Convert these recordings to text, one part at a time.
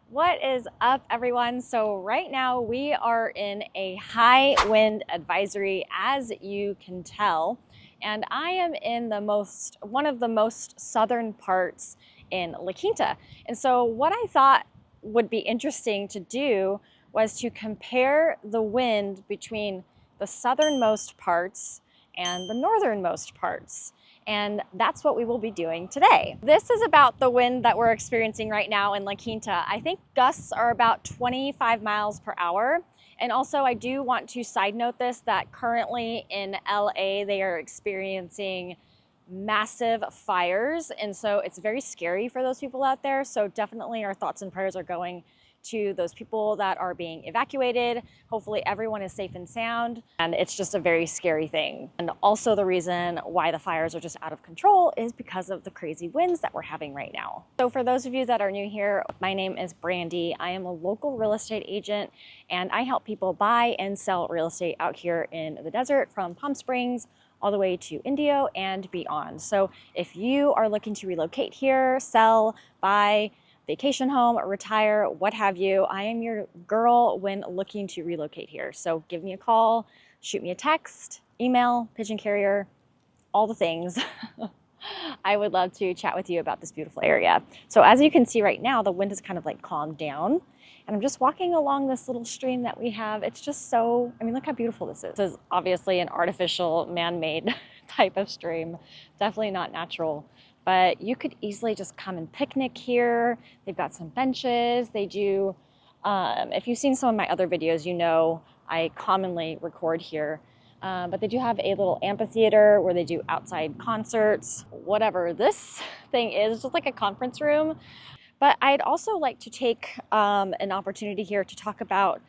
What is up, everyone? So right now we are in a high wind advisory, as you can tell, and I am in one of the most southern parts in La Quinta. And so what I thought would be interesting to do was to compare the wind between the southernmost parts and the northernmost parts. And that's what we will be doing today. This is about the wind that we're experiencing right now in La Quinta. I think gusts are about 25 miles per hour. And also I do want to side note this, that currently in LA, they are experiencing massive fires. And so it's very scary for those people out there. So definitely our thoughts and prayers are going to those people that are being evacuated. Hopefully everyone is safe and sound, and it's just a very scary thing. And also the reason why the fires are just out of control is because of the crazy winds that we're having right now. So for those of you that are new here, my name is Brandy. I am a local real estate agent, and I help people buy and sell real estate out here in the desert, from Palm Springs all the way to Indio and beyond. So if you are looking to relocate here, sell, buy, vacation home, retire, what have you, I am your girl when looking to relocate here. So give me a call, shoot me a text, email, pigeon carrier, all the things. I would love to chat with you about this beautiful area. So as you can see right now, the wind has kind of like calmed down, and I'm just walking along this little stream that we have. It's just so, I mean, look how beautiful this is. This is obviously an artificial, man-made type of stream, definitely not natural. But you could easily just come and picnic here. They've got some benches. They do, if you've seen some of my other videos, you know I commonly record here. But they do have a little amphitheater where they do outside concerts, whatever this thing is, just like a conference room. But I'd also like to take an opportunity here to talk about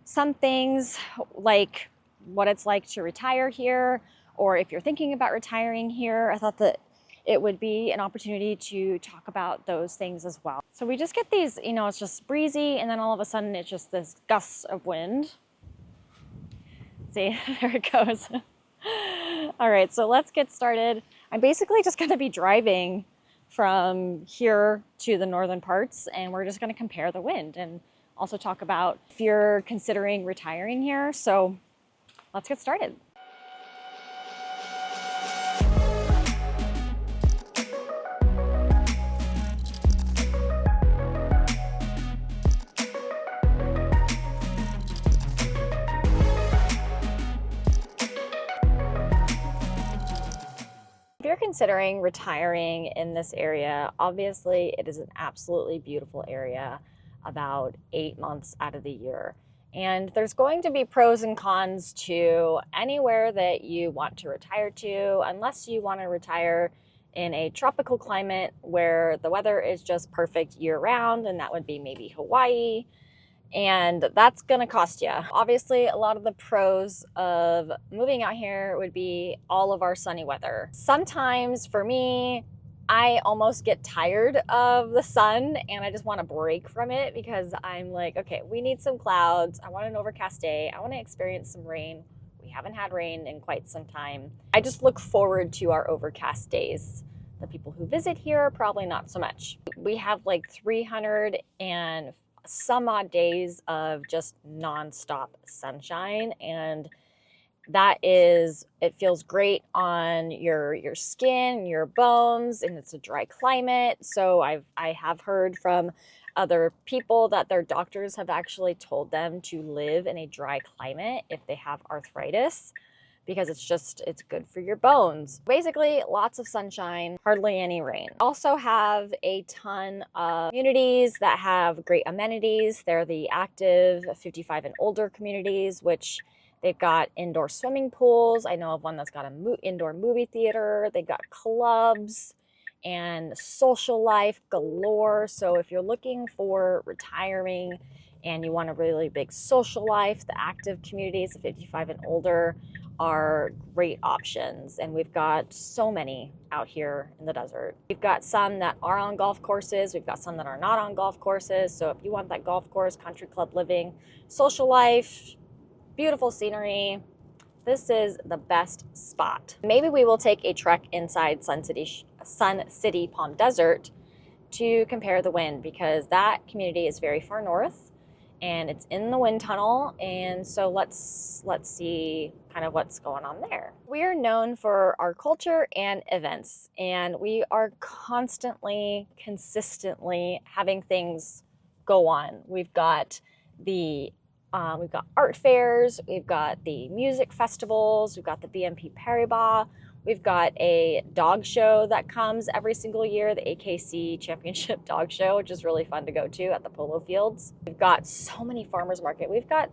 some things, like what it's like to retire here, or if you're thinking about retiring here. I thought that it would be an opportunity to talk about those things as well. So we just get these, you know, it's just breezy, and then all of a sudden it's just this gust of wind. See, there it goes. All right, so let's get started. I'm basically just gonna be driving from here to the northern parts, and we're just gonna compare the wind and also talk about if you're considering retiring here. So let's get started. If you're considering retiring in this area, obviously it is an absolutely beautiful area about 8 months out of the year. And there's going to be pros and cons to anywhere that you want to retire to, unless you want to retire in a tropical climate where the weather is just perfect year round, and that would be maybe Hawaii. And that's gonna cost you. Obviously, a lot of the pros of moving out here would be all of our sunny weather. Sometimes for me, I almost get tired of the sun and I just want a break from it, because I'm like, okay, we need some clouds. I want an overcast day. I want to experience some rain. We haven't had rain in quite some time. I just look forward to our overcast days. The people who visit here, probably not so much. We have like 300 and some odd days of just nonstop sunshine, and that is, it feels great on your skin, your bones, and it's a dry climate. So I have heard from other people that their doctors have actually told them to live in a dry climate if they have arthritis, because it's good for your bones. Basically, lots of sunshine, hardly any rain. Also have a ton of communities that have great amenities. They're the active 55 and older communities, which they've got indoor swimming pools. I know of one that's got an indoor movie theater. They got clubs and social life galore. So if you're looking for retiring and you want a really big social life, the active communities, the 55 and older, are great options. And we've got so many out here in the desert. We've got some that are on golf courses. We've got some that are not on golf courses. So if you want that golf course, country club living, social life, beautiful scenery, this is the best spot. Maybe we will take a trek inside Sun City Palm Desert to compare the wind because that community is very far north and it's in the wind tunnel. And so let's see kind of what's going on there. We are known for our culture and events, and we are consistently having things go on. We've got art fairs, we've got the music festivals, we've got the BNP Paribas, we've got a dog show that comes every single year, the AKC Championship Dog Show, which is really fun to go to at the polo fields. We've got so many farmers market. We've got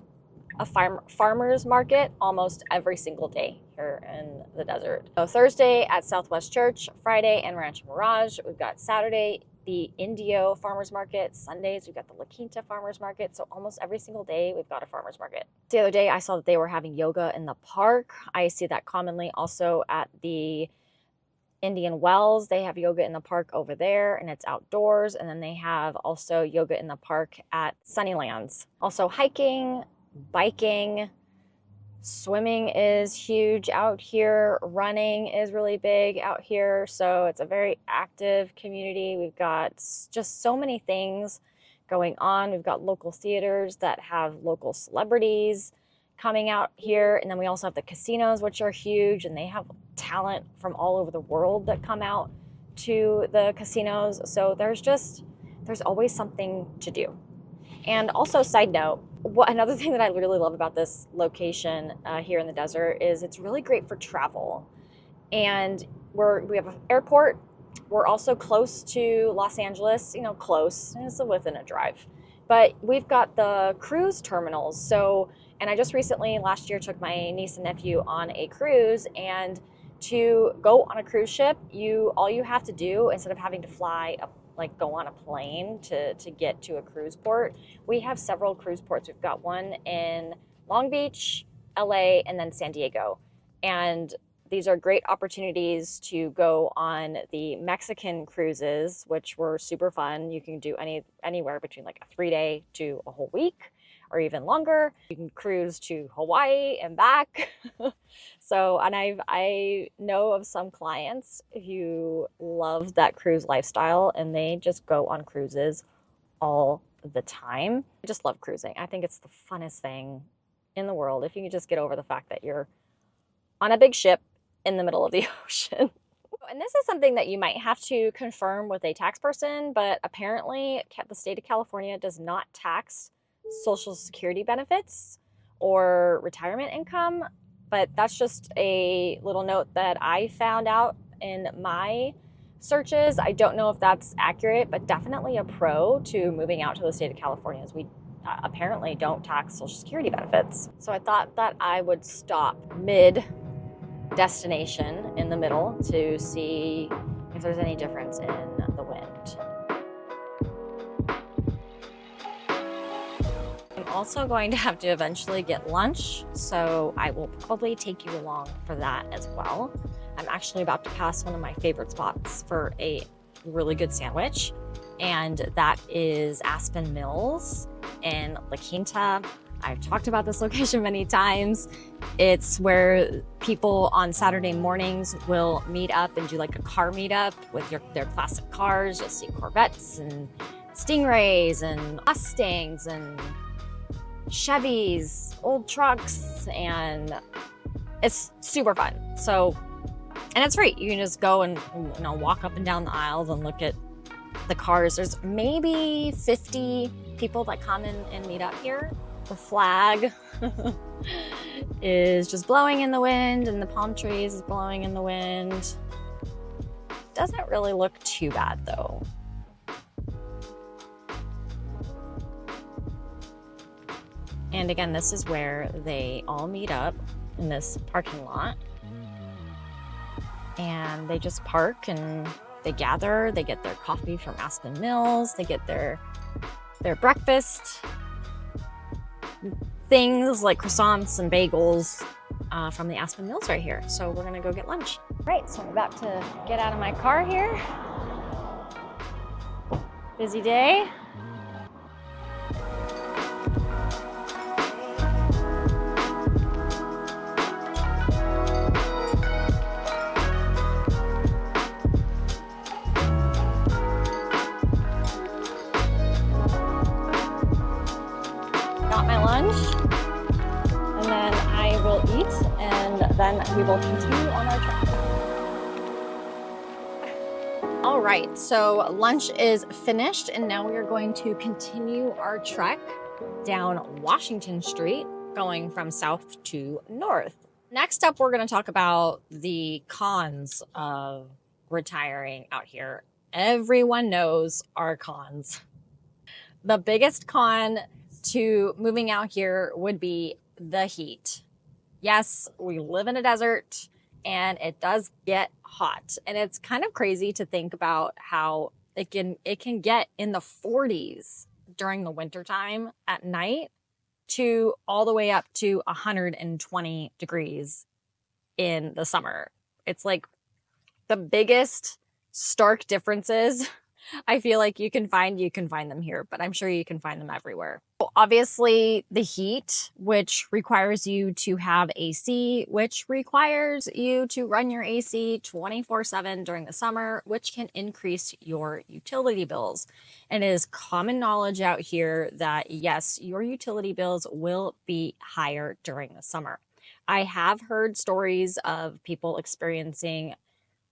a farmers market almost every single day here in the desert. So Thursday at Southwest Church, Friday in Rancho Mirage. We've got Saturday the Indio Farmers Market. Sundays, we've got the La Quinta Farmers Market. So almost every single day, we've got a farmers market. The other day, I saw that they were having yoga in the park. I see that commonly also at the Indian Wells. They have yoga in the park over there, and it's outdoors. And then they have also yoga in the park at Sunnylands. Also hiking, biking, swimming is huge out here. Running is really big out here. So it's a very active community. We've got just so many things going on. We've got local theaters that have local celebrities coming out here. And then we also have the casinos, which are huge, and they have talent from all over the world that come out to the casinos. So there's always something to do. And also, side note, another thing that I really love about this location here in the desert is it's really great for travel. And we have an airport. We're also close to Los Angeles, close, it's within a drive. But we've got the cruise terminals. So, and I just recently, last year, took my niece and nephew on a cruise. And to go on a cruise ship, all you have to do, instead of having to fly up, go on a plane to get to a cruise port. We have several cruise ports. We've got one in Long Beach, LA, and then San Diego. And these are great opportunities to go on the Mexican cruises, which were super fun. You can do anywhere between a 3-day to a whole week or even longer. You can cruise to Hawaii and back. So, and I know of some clients who love that cruise lifestyle and they just go on cruises all the time. I just love cruising. I think it's the funnest thing in the world if you can just get over the fact that you're on a big ship in the middle of the ocean. And this is something that you might have to confirm with a tax person, but apparently the state of California does not tax Social Security benefits or retirement income. But that's just a little note that I found out in my searches. I don't know if that's accurate, but definitely a pro to moving out to the state of California is we apparently don't tax Social Security benefits. So I thought that I would stop mid-destination in the middle to see if there's any difference in the wind. I'm also going to have to eventually get lunch, so I will probably take you along for that as well. I'm actually about to pass one of my favorite spots for a really good sandwich, and that is Aspen Mills in La Quinta. I've talked about this location many times. It's where people on Saturday mornings will meet up and do a car meetup with their classic cars. You'll see Corvettes and Stingrays and Mustangs and Chevys, old trucks, and it's super fun. So, and it's free. You can just go and walk up and down the aisles and look at the cars. There's maybe 50 people that come and meet up here. The flag is just blowing in the wind, and the palm trees is blowing in the wind. Doesn't really look too bad though. And again, this is where they all meet up in this parking lot. And they just park and they gather, they get their coffee from Aspen Mills, they get their breakfast things like croissants and bagels from the Aspen Mills right here. So we're gonna go get lunch. Right, so I'm about to get out of my car here. Busy day. lunch, and then I will eat, and then we will continue on our trip. All right, so lunch is finished, and now we are going to continue our trek down Washington Street, going from south to north. Next up, we're going to talk about the cons of retiring out here. Everyone knows our cons. The biggest con to moving out here would be the heat. Yes, we live in a desert and it does get hot. And it's kind of crazy to think about how it can get in the 40s during the wintertime at night to all the way up to 120 degrees in the summer. It's like the biggest stark differences I feel like you can find them here, but I'm sure you can find them everywhere. Obviously, the heat, which requires you to have AC, which requires you to run your AC 24/7 during the summer, which can increase your utility bills. And it is common knowledge out here that yes, your utility bills will be higher during the summer. I have heard stories of people experiencing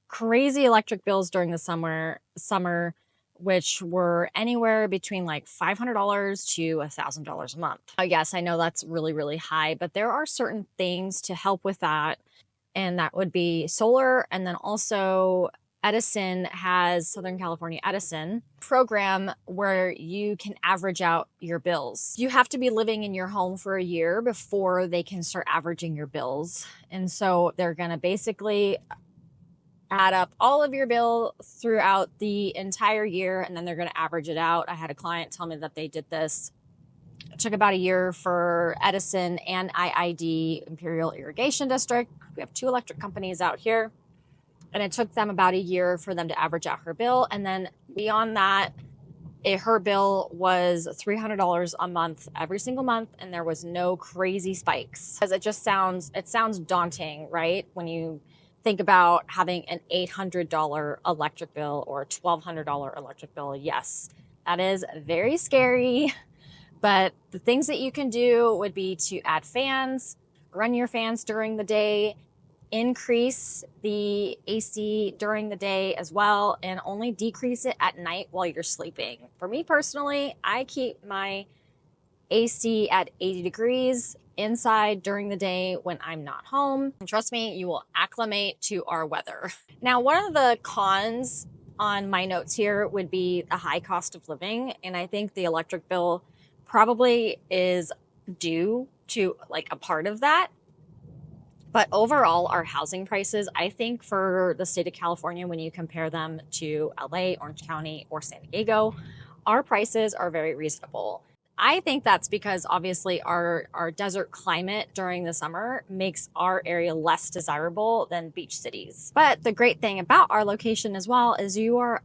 crazy electric bills during the summer, which were anywhere between like $500 to $1,000 a month. Yes, I know that's really, really high, but there are certain things to help with that. And that would be solar. And then also Edison has, Southern California Edison program where you can average out your bills. You have to be living in your home for a year before they can start averaging your bills. And so they're going to basically add up all of your bill throughout the entire year, and then they're going to average it out. I had a client tell me that they did this. It took about a year for Edison and IID, Imperial Irrigation District. We have 2 electric companies out here, and it took them about a year for them to average out her bill. And then beyond that, her bill was $300 a month every single month, and there was no crazy spikes. Because it sounds daunting, right? When you think about having an $800 electric bill or a $1,200 electric bill. Yes, that is very scary. But the things that you can do would be to add fans, run your fans during the day, increase the AC during the day as well, and only decrease it at night while you're sleeping. For me personally, I keep my AC at 80 degrees inside during the day when I'm not home. And trust me, you will acclimate to our weather. Now, one of the cons on my notes here would be the high cost of living. And I think the electric bill probably is due to like a part of that. But overall, our housing prices, I think for the state of California, when you compare them to LA, Orange County, or San Diego, our prices are very reasonable. I think that's because obviously our desert climate during the summer makes our area less desirable than beach cities. But the great thing about our location as well is you are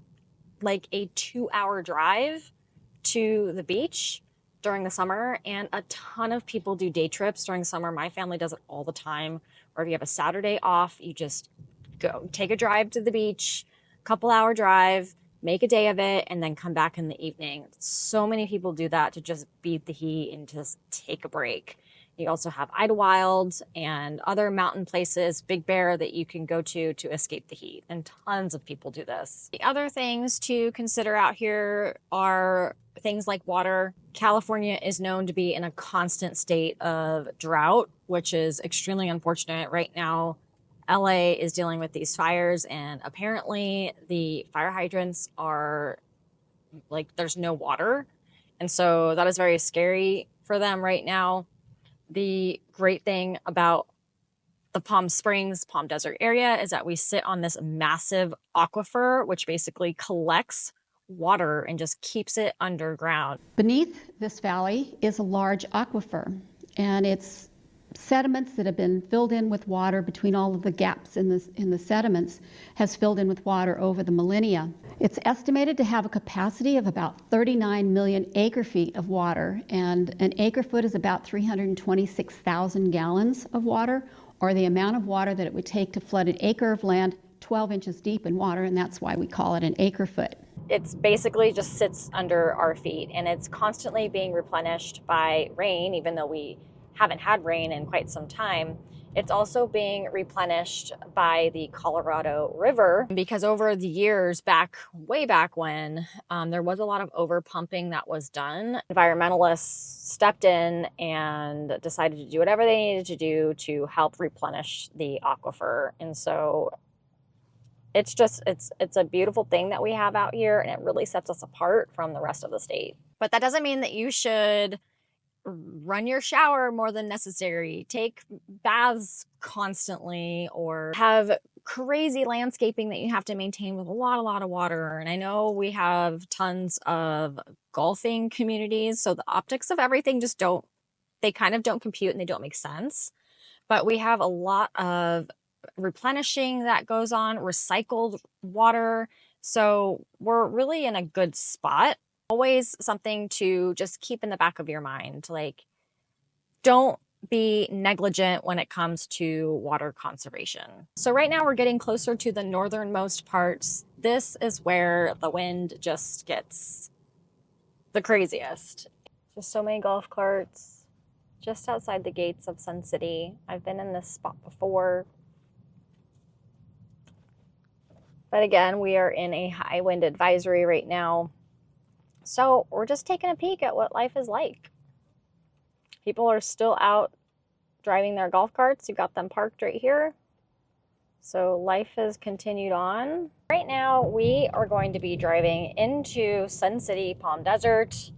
like a 2-hour drive to the beach during the summer, and a ton of people do day trips during the summer. My family does it all the time. Or if you have a Saturday off, you just go take a drive to the beach, couple-hour drive, make a day of it, and then come back in the evening. So many people do that to just beat the heat and just take a break. You also have Idlewild and other mountain places, Big Bear, that you can go to escape the heat. And tons of people do this. The other things to consider out here are things like water. California is known to be in a constant state of drought, which is extremely unfortunate. Right now, LA is dealing with these fires, and apparently the fire hydrants are like, there's no water. And so that is very scary for them right now. The great thing about the Palm Springs, Palm Desert area is that we sit on this massive aquifer, which basically collects water and just keeps it underground. Beneath this valley is a large aquifer, and it's sediments that have been filled in with water between all of the gaps in the sediments has filled in with water over the millennia. It's estimated to have a capacity of about 39 million acre feet of water, and an acre foot is about 326,000 gallons of water, or the amount of water that it would take to flood an acre of land 12 inches deep in water, and that's why we call it an acre foot. it's basically just sits under our feet, and it's constantly being replenished by rain, even though we haven't had rain in quite some time. It's also being replenished by the Colorado River, because over the years, way back when, there was a lot of over pumping that was done. Environmentalists stepped in and decided to do whatever they needed to do to help replenish the aquifer. And so it's a beautiful thing that we have out here, and it really sets us apart from the rest of the state. But that doesn't mean that you should run your shower more than necessary, take baths constantly, or have crazy landscaping that you have to maintain with a lot of water. And I know we have tons of golfing communities, so the optics of everything just they kind of don't compute and they don't make sense. But we have a lot of replenishing that goes on, recycled water. So we're really in a good spot. Always something to just keep in the back of your mind. Like, don't be negligent when it comes to water conservation. So right now we're getting closer to the northernmost parts. This is where the wind just gets the craziest. Just so many golf carts just outside the gates of Sun City. I've been in this spot before. But again, we are in a high wind advisory right now. So we're just taking a peek at what life is like. People are still out driving their golf carts. You've got them parked right here. So life has continued on. Right now, we are going to be driving into Sun City, Palm Desert.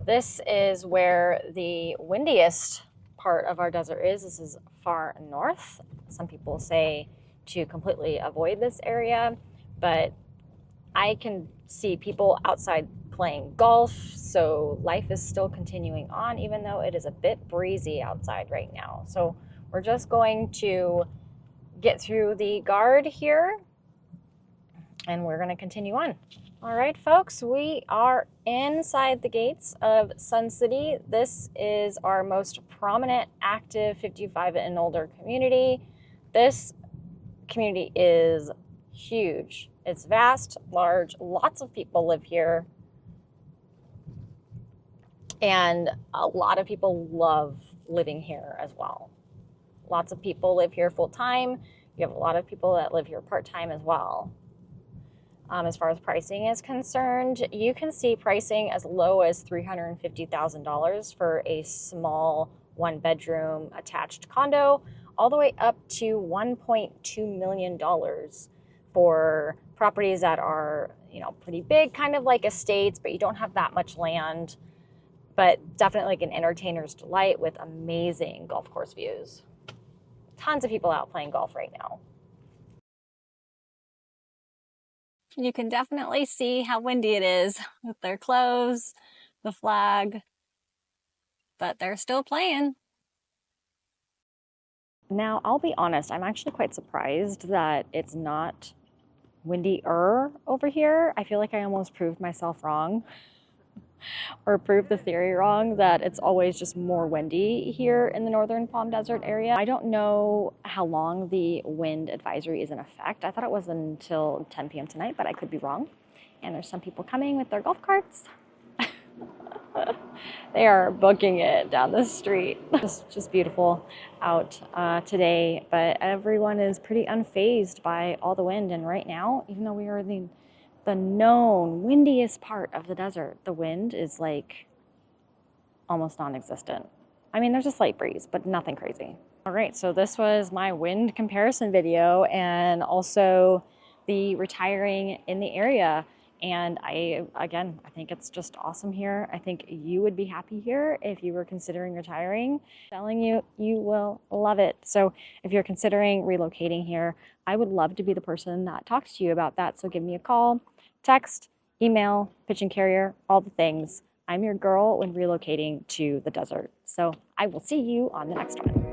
This is where the windiest part of our desert is. This is far north. Some people say to completely avoid this area, but I can see people outside playing golf, so life is still continuing on, even though it is a bit breezy outside right now. So we're just going to get through the guard here, and we're going to continue on. All right, folks, we are inside the gates of Sun City. This is our most prominent active 55 and older community. This community is huge. It's vast, large, lots of people live here. And a lot of people love living here as well. Lots of people live here full time. You have a lot of people that live here part time as well. As far as pricing is concerned, you can see pricing as low as $350,000 for a small 1-bedroom attached condo, all the way up to $1.2 million for properties that are, pretty big, kind of like estates, but you don't have that much land, but definitely like an entertainer's delight with amazing golf course views. Tons of people out playing golf right now. You can definitely see how windy it is with their clothes, the flag, but they're still playing. Now, I'll be honest, I'm actually quite surprised that it's not windier over here. I feel like I almost proved myself wrong, or proved the theory wrong, that it's always just more windy here in the northern Palm Desert area. I don't know how long the wind advisory is in effect. I thought it was until 10 p.m. tonight, but I could be wrong. And there's some people coming with their golf carts. They are booking it down the street. Just beautiful out today, but everyone is pretty unfazed by all the wind. And right now, even though we are in the known windiest part of the desert, the wind is like almost non-existent. I mean, there's a slight breeze, but nothing crazy. All right, so this was my wind comparison video, and also the retiring in the area. And I think it's just awesome here. I think you would be happy here if you were considering retiring. I'm telling you, you will love it. So if you're considering relocating here, I would love to be the person that talks to you about that. So give me a call, text, email, pigeon carrier, all the things. I'm your girl when relocating to the desert. So I will see you on the next one.